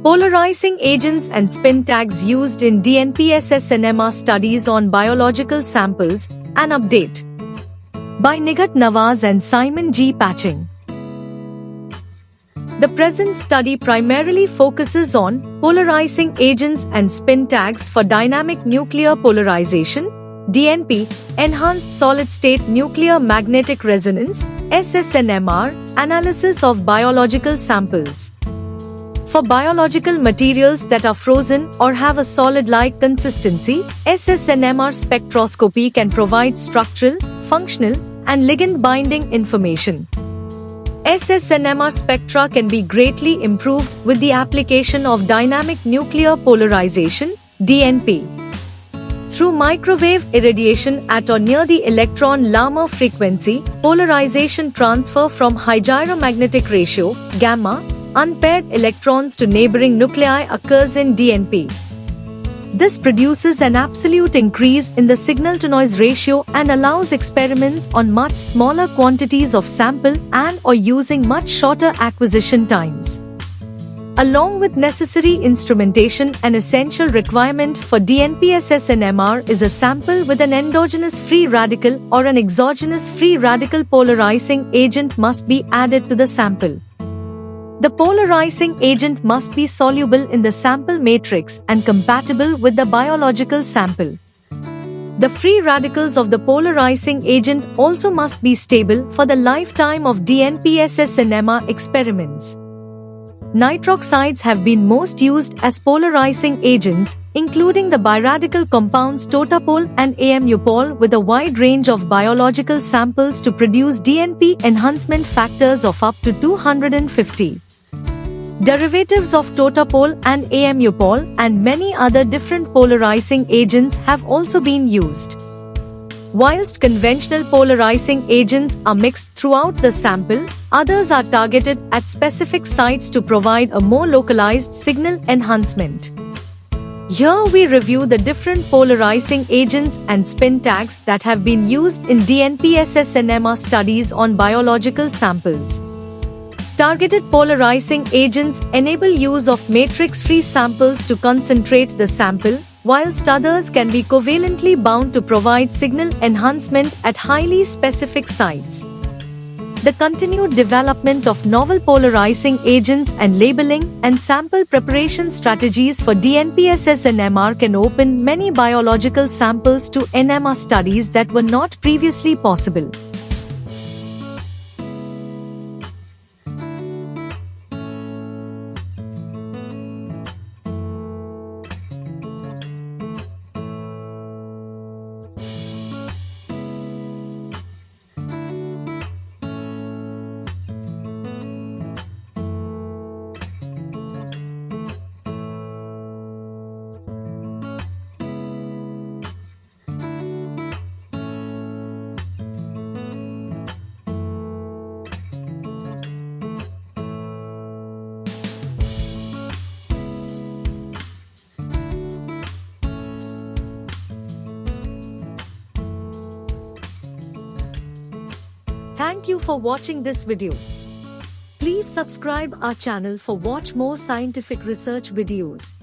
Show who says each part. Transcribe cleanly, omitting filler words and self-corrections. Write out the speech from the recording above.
Speaker 1: Polarizing agents and spin tags used in DNPSS-NMR studies on biological samples, an update. By Nighat Nawaz and Simon G. Patching. The present study primarily focuses on polarizing agents and spin tags for dynamic nuclear polarization, DNP, enhanced solid-state nuclear magnetic resonance, SSNMR, analysis of biological samples. For biological materials that are frozen or have a solid-like consistency, SSNMR spectroscopy can provide structural, functional, and ligand-binding information. SSNMR spectra can be greatly improved with the application of dynamic nuclear polarization, DNP. Through microwave irradiation at or near the electron-Larmor frequency, polarization transfer from high gyromagnetic ratio, gamma, unpaired electrons to neighboring nuclei occurs in DNP. This produces an absolute increase in the signal-to-noise ratio and allows experiments on much smaller quantities of sample and or using much shorter acquisition times. Along with necessary instrumentation, an essential requirement for DNPSS-NMR is a sample with an endogenous free radical or an exogenous free radical polarizing agent must be added to the sample. The polarizing agent must be soluble in the sample matrix and compatible with the biological sample. The free radicals of the polarizing agent also must be stable for the lifetime of DNPSS-NMR experiments. Nitroxides have been most used as polarizing agents, including the biradical compounds totapol and amupol, with a wide range of biological samples to produce DNP enhancement factors of up to 250. Derivatives of totapol and amupol and many other different polarizing agents have also been used. Whilst conventional polarizing agents are mixed throughout the sample, others are targeted at specific sites to provide a more localized signal enhancement. Here we review the different polarizing agents and spin tags that have been used in DNPSS-NMR studies on biological samples. Targeted polarizing agents enable use of matrix-free samples to concentrate the sample, whilst others can be covalently bound to provide signal enhancement at highly specific sites. The continued development of novel polarizing agents and labeling and sample preparation strategies for DNPSS-NMR can open many biological samples to NMR studies that were not previously possible. Thank you for watching this video. Please subscribe our channel for watch more scientific research videos.